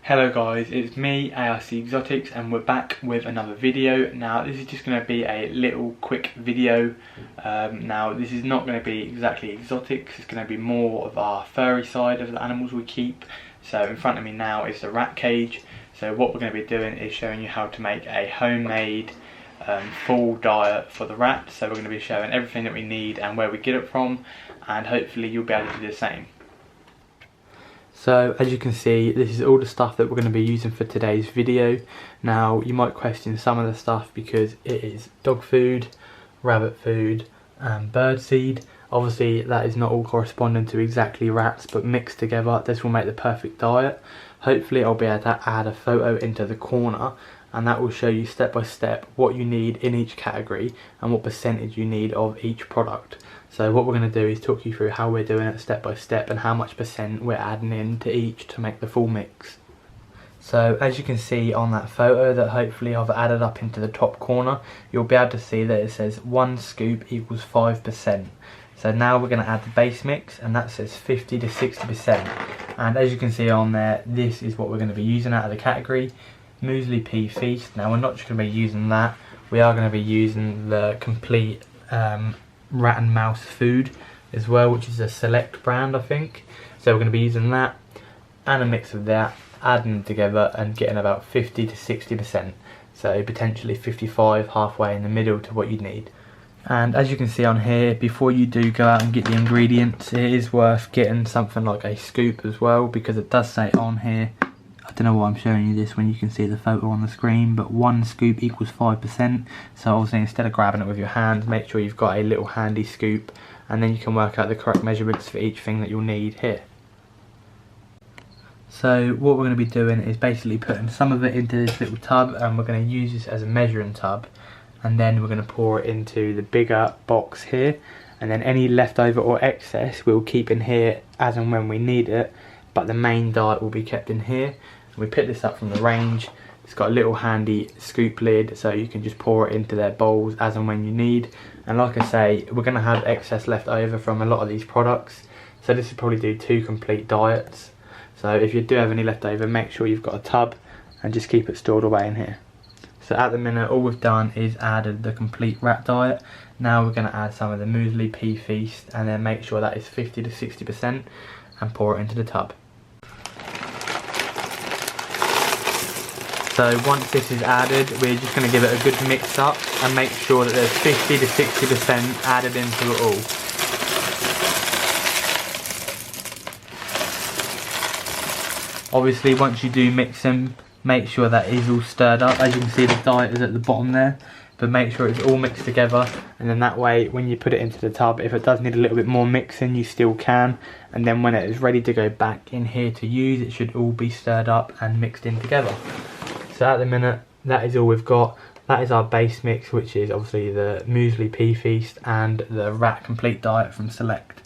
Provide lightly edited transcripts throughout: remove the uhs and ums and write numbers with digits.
Hello guys, it's me, ARC Exotics, and we're back with another video. Now this is just going to be a little quick video. Now this is not going to be exactly exotics, it's going to be more of our furry side of the animals we keep. So in front of me now is the rat cage. So what we're going to be doing is showing you how to make a homemade full diet for the rat. So we're going to be showing everything that we need and where we get it from, and hopefully you'll be able to do the same. So as you can see, this is all the stuff that we're going to be using for today's video. Now you might question some of the stuff because it is dog food, rabbit food and bird seed. Obviously that is not all corresponding to exactly rats, but mixed together this will make the perfect diet. Hopefully I'll be able to add a photo into the corner, and that will show you step by step what you need in each category and what percentage you need of each product. So what we're going to do is talk you through how we're doing it step by step and how much percent we're adding in to each to make the full mix. So as you can see on that photo that hopefully I've added up into the top corner, you'll be able to see that it says 1 scoop equals 5%. So now we're going to add the base mix, and that says 50 to 60%. And as you can see on there, this is what we're going to be using out of the category. Muesli pea feast. Now we're not just going to be using that, we are going to be using the complete rat and mouse food as well, which is a Select brand I think. So we're going to be using that and a mix of that, adding them together and getting about 50 to 60%. So potentially 55, halfway in the middle to what you need. And as you can see on here, before you do go out and get the ingredients, it is worth getting something like a scoop as well, because it does say on here, I don't know why I'm showing you this when you can see the photo on the screen, but 1 scoop equals 5%. So obviously instead of grabbing it with your hands, make sure you've got a little handy scoop, and then you can work out the correct measurements for each thing that you'll need here. So what we're going to be doing is basically putting some of it into this little tub, and we're going to use this as a measuring tub, and then we're going to pour it into the bigger box here, and then any leftover or excess we'll keep in here as and when we need it, but the main diet will be kept in here. We pick this up from the range. It's got a little handy scoop lid, so you can just pour it into their bowls as and when you need. And like I say, we're going to have excess left over from a lot of these products, so this will probably do 2 complete diets. So if you do have any left over, make sure you've got a tub and just keep it stored away in here. So at the minute all we've done is added the complete rat diet. Now we're going to add some of the Muesli pea feast, and then make sure that is 50 to 60% and pour it into the tub. So once this is added, we're just going to give it a good mix up and make sure that there's 50 to 60% added into it all. Obviously once you do mix them, make sure that is all stirred up. As you can see, the diet is at the bottom there, but make sure it's all mixed together, and then that way when you put it into the tub, if it does need a little bit more mixing you still can, and then when it is ready to go back in here to use, it should all be stirred up and mixed in together. So at the minute, that is all we've got. That is our base mix, which is obviously the Muesli pea feast and the rat complete diet from Select.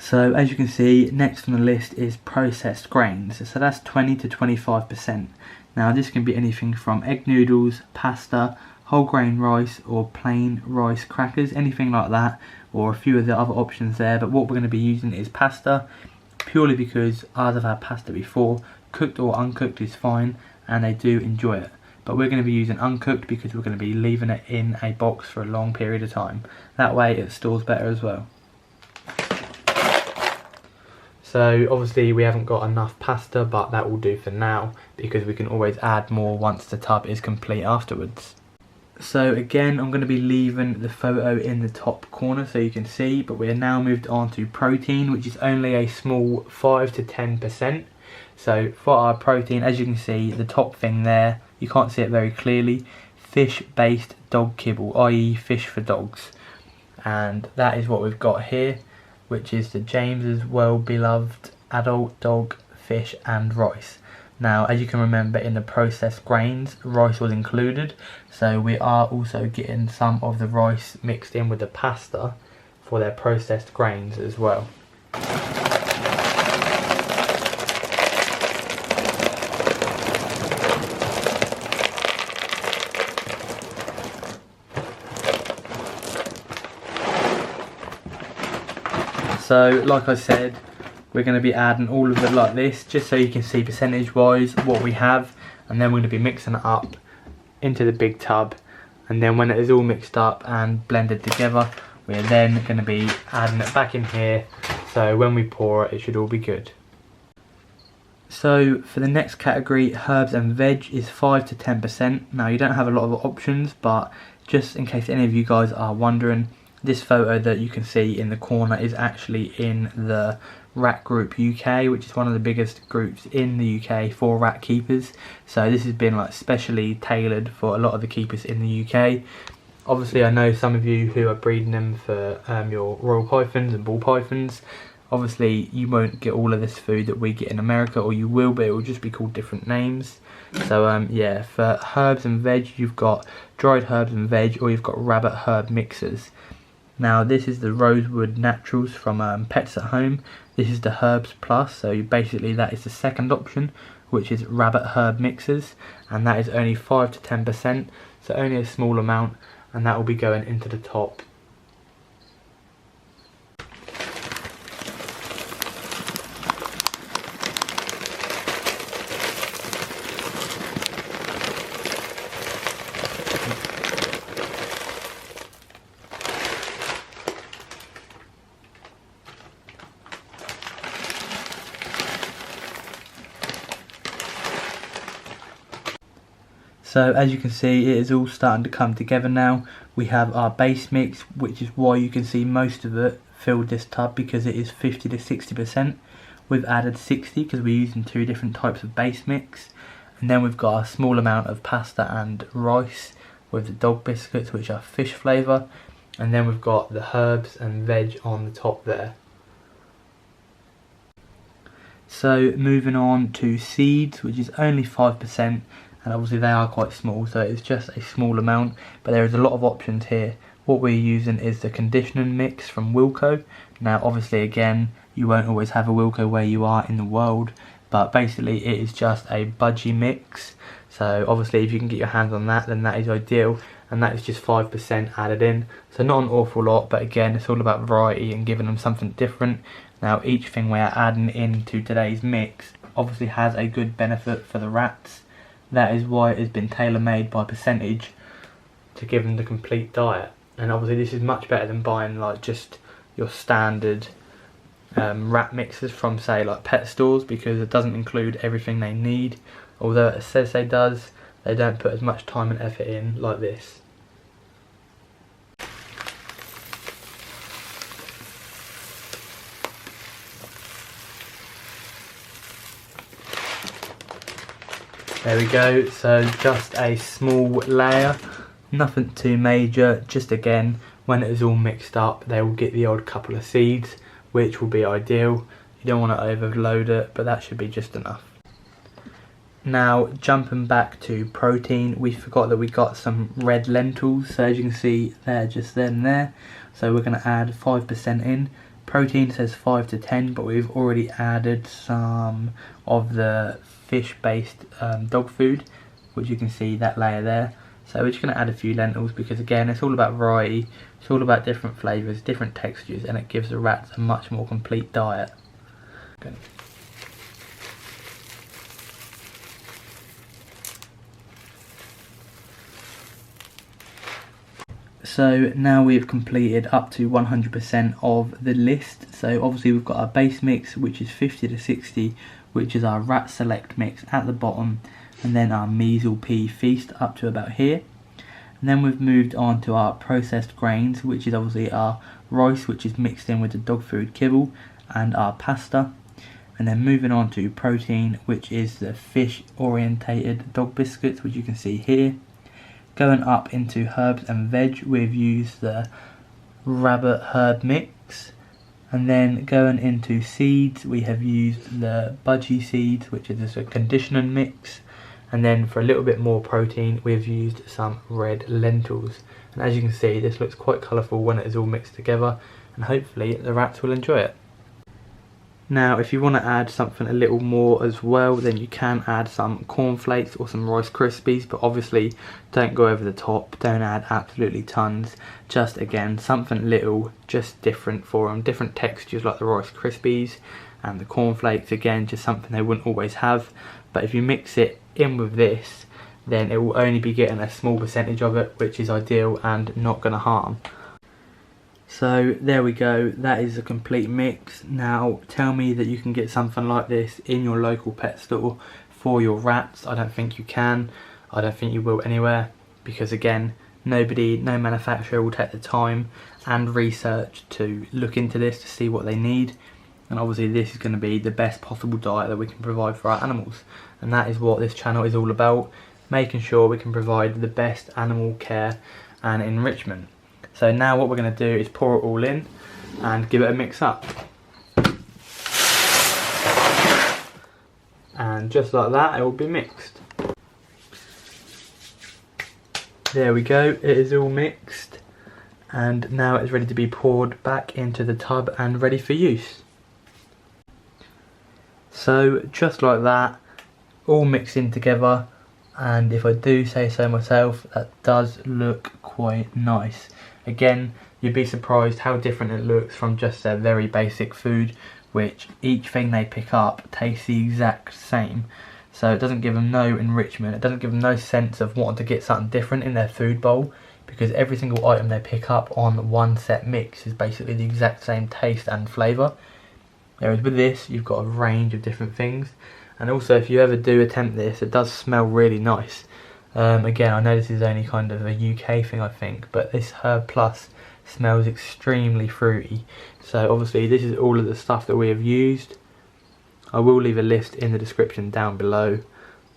So as you can see, next on the list is processed grains. So that's 20 to 25%. Now this can be anything from egg noodles, pasta, whole grain rice or plain rice crackers, anything like that, or a few of the other options there. But what we're going to be using is pasta, purely because ours have had pasta before. Cooked or uncooked is fine, and they do enjoy it. But we're going to be using uncooked because we're going to be leaving it in a box for a long period of time. That way it stores better as well. So obviously we haven't got enough pasta, but that will do for now because we can always add more once the tub is complete afterwards. So again, I'm going to be leaving the photo in the top corner so you can see, but we are now moved on to protein, which is only a small 5 to 10%. So for our protein, as you can see, the top thing there, you can't see it very clearly, fish-based dog kibble, i.e. fish for dogs. And that is what we've got here, which is the James's well-beloved adult dog, fish and rice. Now, as you can remember, in the processed grains, rice was included, so we are also getting some of the rice mixed in with the pasta for their processed grains as well. So like I said, we're going to be adding all of it like this, just so you can see percentage wise what we have, and then we're going to be mixing it up into the big tub, and then when it is all mixed up and blended together, we're then going to be adding it back in here, so when we pour it, it should all be good. So for the next category, herbs and veg, is 5 to 10%. Now you don't have a lot of options, but just in case any of you guys are wondering, this photo that you can see in the corner is actually in the Rat Group UK, which is one of the biggest groups in the UK for rat keepers. So this has been like specially tailored for a lot of the keepers in the UK. Obviously I know some of you who are breeding them for your royal pythons and ball pythons. Obviously you won't get all of this food that we get in America, or you will, but it will just be called different names. So yeah, for herbs and veg, you've got dried herbs and veg, or you've got rabbit herb mixers. Now this is the Rosewood Naturals from Pets at Home. This is the Herbs Plus, so basically that is the second option, which is rabbit herb mixers, and that is only 5 to 10%, so only a small amount, and that will be going into the top. So as you can see, it is all starting to come together now. We have our base mix, which is why you can see most of it filled this tub, because it is 50 to 60%. We've added 60 because we're using 2 different types of base mix. And then we've got a small amount of pasta and rice with the dog biscuits, which are fish flavour. And then we've got the herbs and veg on the top there. So moving on to seeds, which is only 5%. And obviously they are quite small, so it's just a small amount, but there is a lot of options here. What we're using is the conditioning mix from Wilco. Now obviously again, you won't always have a Wilco where you are in the world, but basically it is just a budgie mix. So obviously if you can get your hands on that, then that is ideal, and that is just 5% added in. So not an awful lot, but again, it's all about variety and giving them something different. Now each thing we are adding into today's mix obviously has a good benefit for the rats. That is why it has been tailor-made by percentage to give them the complete diet. And obviously this is much better than buying like just your standard rat mixes from, say, like pet stores, because it doesn't include everything they need. Although it says it does, they don't put as much time and effort in like this. There we go, so just a small layer, nothing too major, just again, when it is all mixed up, they will get the odd couple of seeds, which will be ideal. You don't want to overload it, but that should be just enough. Now, jumping back to protein, we forgot that we got some red lentils, so as you can see, they're just there and there. So we're going to add 5% in. Protein says 5 to 10, but we've already added some of the fish-based dog food, which you can see that layer there. So we're just going to add a few lentils, because again, it's all about variety, it's all about different flavours, different textures, and it gives the rats a much more complete diet. Okay. So now we've completed up to 100% of the list. So obviously we've got our base mix, which is 50 to 60, which is our rat select mix at the bottom, and then our measle pea feast up to about here. And then we've moved on to our processed grains, which is obviously our rice, which is mixed in with the dog food kibble, and our pasta. And then moving on to protein, which is the fish orientated dog biscuits, which you can see here. Going up into herbs and veg, we've used the rabbit herb mix. And then going into seeds, we have used the budgie seeds, which is just a conditioning mix. And then for a little bit more protein, we've used some red lentils. And as you can see, this looks quite colourful when it is all mixed together, and hopefully the rats will enjoy it. Now if you want to add something a little more as well, then you can add some cornflakes or some Rice Krispies, but obviously don't go over the top, don't add absolutely tons, just again something little, just different for them, different textures like the Rice Krispies and the cornflakes, again just something they wouldn't always have. But if you mix it in with this, then it will only be getting a small percentage of it, which is ideal and not going to harm. So there we go, that is a complete mix. Now tell me that you can get something like this in your local pet store for your rats. I don't think you can, I don't think you will anywhere, because again, no manufacturer will take the time and research to look into this to see what they need. And obviously this is going to be the best possible diet that we can provide for our animals. And that is what this channel is all about, making sure we can provide the best animal care and enrichment. So now what we're going to do is pour it all in and give it a mix up. And just like that, it will be mixed. There we go, it is all mixed. And now it's ready to be poured back into the tub and ready for use. So just like that, all mixed in together. And if I do say so myself, that does look quite nice. Again, you'd be surprised how different it looks from just their very basic food, which each thing they pick up tastes the exact same. So it doesn't give them no enrichment, it doesn't give them no sense of wanting to get something different in their food bowl, because every single item they pick up on one set mix is basically the exact same taste and flavour. Whereas with this, you've got a range of different things. And also, if you ever do attempt this, it does smell really nice. Again, I know this is only kind of a UK thing, I think, but this Herb Plus smells extremely fruity. So obviously this is all of the stuff that we have used. I will leave a list in the description down below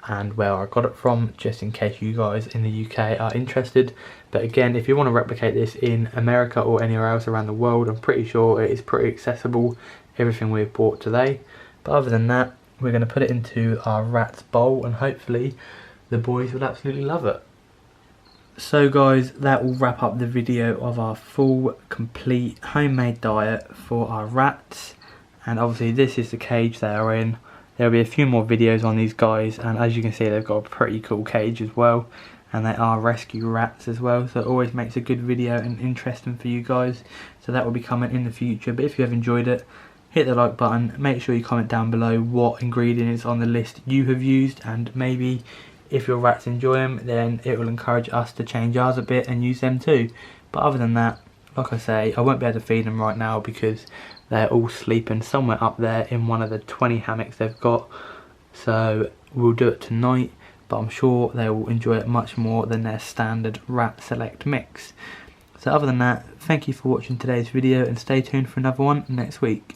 and where I got it from, just in case you guys in the UK are interested. But again, if you want to replicate this in America or anywhere else around the world, I'm pretty sure it is pretty accessible, everything we've bought today. But other than that, we're going to put it into our rat's bowl and hopefully the boys will absolutely love it. So guys, that will wrap up the video of our full, complete homemade diet for our rats. And obviously this is the cage they are in. There will be a few more videos on these guys, and as you can see they've got a pretty cool cage as well. And they are rescue rats as well, so it always makes a good video and interesting for you guys. So that will be coming in the future. But if you have enjoyed it, hit the like button, make sure you comment down below what ingredients on the list you have used, and maybe if your rats enjoy them, then it will encourage us to change ours a bit and use them too. But other than that, like I say, I won't be able to feed them right now because they're all sleeping somewhere up there in one of the 20 hammocks they've got. So we'll do it tonight, but I'm sure they will enjoy it much more than their standard rat select mix. So other than that, thank you for watching today's video and stay tuned for another one next week.